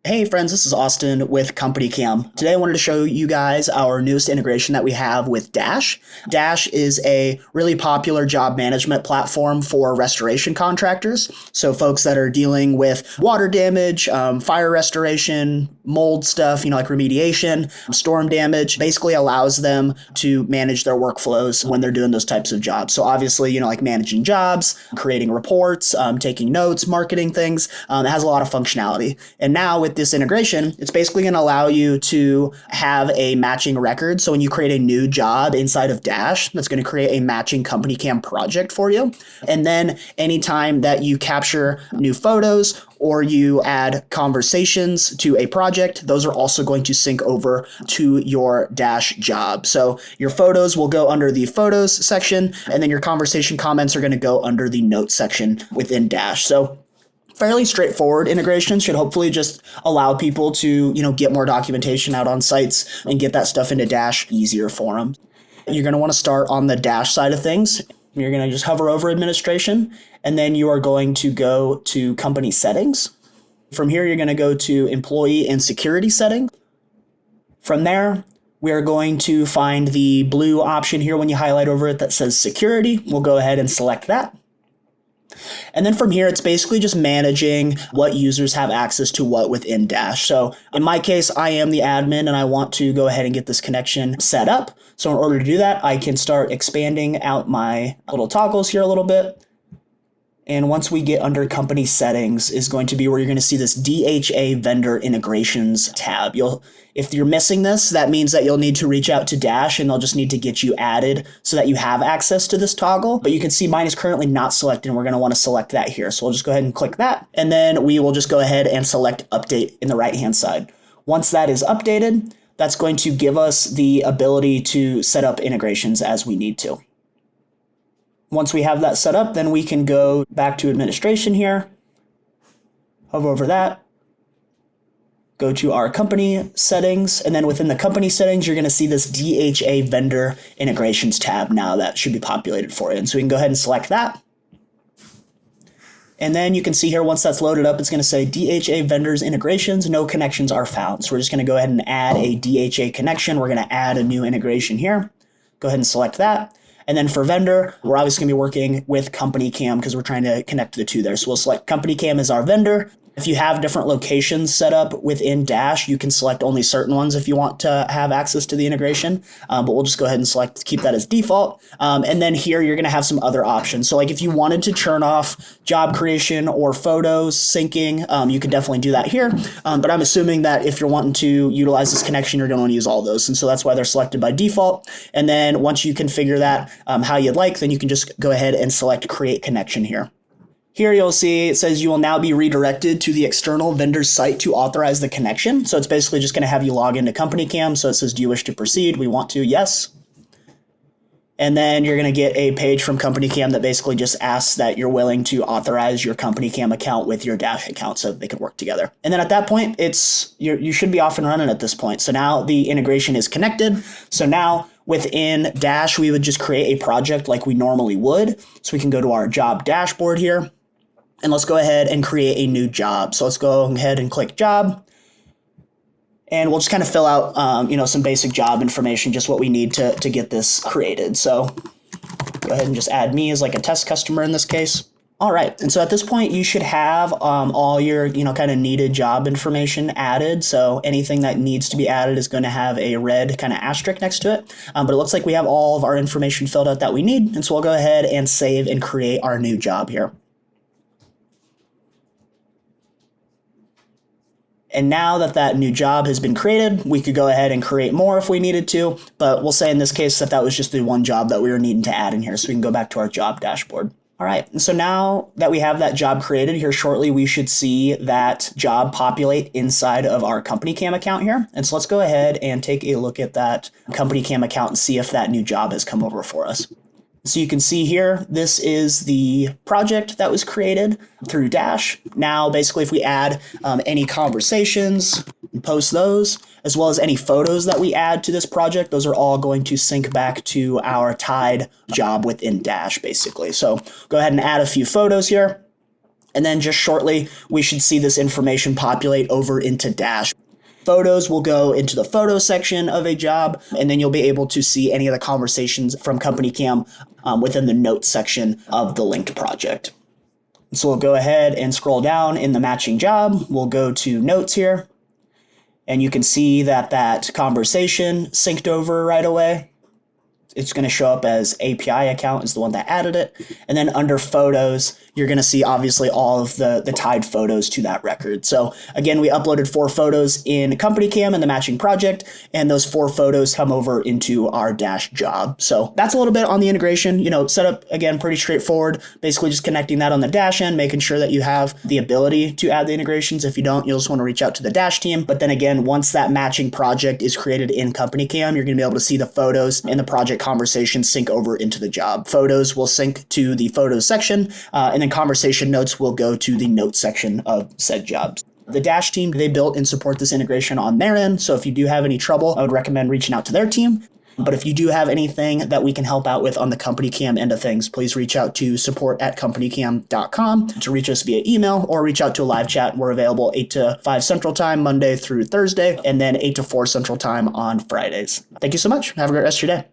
Hey friends, this is Austin with CompanyCam. Today I wanted to show you guys our newest integration that we have with Dash. Dash is a really popular job management platform for restoration contractors. So folks that are dealing with water damage, fire restoration, mold stuff, like remediation, storm damage, basically allows them to manage their workflows when they're doing those types of jobs. So obviously, like managing jobs, creating reports, taking notes, marketing things, it has a lot of functionality. And now with this integration, it's basically going to allow you to have a matching record. So when you create a new job inside of Dash, that's going to create a matching CompanyCam project for you. And then anytime that you capture new photos or you add conversations to a project, those are also going to sync over to your Dash job. So your photos will go under the photos section, and then your conversation comments are going to go under the notes section within Dash. So fairly straightforward integration, should hopefully just allow people to, get more documentation out on sites and get that stuff into Dash easier for them. You're going to want to start on the Dash side of things. You're going to just hover over administration, and then you are going to go to company settings. From here, you're going to go to employee and security setting. From there, we are going to find the blue option here when you highlight over it that says security. We'll go ahead and select that. And then from here, it's basically just managing what users have access to what within Dash. So in my case, I am the admin and I want to go ahead and get this connection set up. So in order to do that, I can start expanding out my little toggles here a little bit. And once we get under company settings is going to be where you're going to see this DHA vendor integrations tab. If you're missing this, that means that you'll need to reach out to Dash and they'll just need to get you added so that you have access to this toggle. But you can see mine is currently not selected and we're going to want to select that here. So we'll just go ahead and click that. And then we will just go ahead and select update in the right-hand side. Once that is updated, that's going to give us the ability to set up integrations as we need to. Once we have that set up, then we can go back to administration here, hover over that, go to our company settings, and then within the company settings, you're going to see this DHA vendor integrations tab now that should be populated for you. And so we can go ahead and select that. And then you can see here, once that's loaded up, it's going to say DHA vendors integrations, no connections are found. So we're just going to go ahead and add a DHA connection. We're going to add a new integration here. Go ahead and select that. And then for vendor, we're obviously going to be working with CompanyCam because we're trying to connect the two there. So we'll select CompanyCam as our vendor. If you have different locations set up within Dash, you can select only certain ones if you want to have access to the integration. But we'll just go ahead and keep that as default. And then here, you're going to have some other options. So like if you wanted to turn off job creation or photos syncing, you could definitely do that here. But I'm assuming that if you're wanting to utilize this connection, you're going to want to use all those. And so that's why they're selected by default. And then once you configure that how you'd like, then you can just go ahead and select create connection here. Here you'll see it says you will now be redirected to the external vendor's site to authorize the connection. So it's basically just going to have you log into CompanyCam. So it says, do you wish to proceed? We want to, yes. And then you're going to get a page from CompanyCam that basically just asks that you're willing to authorize your CompanyCam account with your Dash account so they can work together. And then at that point, you should be off and running at this point. So now the integration is connected. So now within Dash, we would just create a project like we normally would. So we can go to our job dashboard here. And let's go ahead and create a new job. So let's go ahead and click job. And we'll just kind of fill out, some basic job information, just what we need to get this created. So go ahead and just add me as like a test customer in this case. All right. And so at this point, you should have all your, kind of needed job information added. So anything that needs to be added is going to have a red kind of asterisk next to it. But it looks like we have all of our information filled out that we need. And so we'll go ahead and save and create our new job here. And now that that new job has been created, we could go ahead and create more if we needed to, but we'll say in this case that was just the one job that we were needing to add in here. So we can go back to our job dashboard. All right, and so now that we have that job created here shortly, we should see that job populate inside of our CompanyCam account here. And so let's go ahead and take a look at that CompanyCam account and see if that new job has come over for us. So you can see here, this is the project that was created through Dash. Now, basically, if we add any conversations and post those, as well as any photos that we add to this project, those are all going to sync back to our tied job within Dash, basically. So go ahead and add a few photos here. And then just shortly, we should see this information populate over into Dash. Photos will go into the photo section of a job, and then you'll be able to see any of the conversations from CompanyCam within the notes section of the linked project. So we'll go ahead and scroll down in the matching job. We'll go to notes here, and you can see that that conversation synced over right away. It's going to show up as API account is the one that added it. And then under photos, you're going to see obviously all of the tied photos to that record. So again, we uploaded 4 photos in CompanyCam in the matching project, and those 4 photos come over into our Dash job. So that's a little bit on the integration. Setup, again, pretty straightforward. Basically just connecting that on the Dash end, making sure that you have the ability to add the integrations. If you don't, you'll just want to reach out to the Dash team. But then again, once that matching project is created in CompanyCam, you're going to be able to see the photos in the project conversation sync over into the job. Photos will sync to the photos section, and then conversation notes will go to the notes section of said jobs. The Dash team, they built and support this integration on their end, so if you do have any trouble, I would recommend reaching out to their team. But if you do have anything that we can help out with on the CompanyCam end of things, please reach out to support@companycam.com to reach us via email or reach out to a live chat. We're available 8 to 5 Central Time, Monday through Thursday, and then 8 to 4 Central Time on Fridays. Thank you so much. Have a great rest of your day.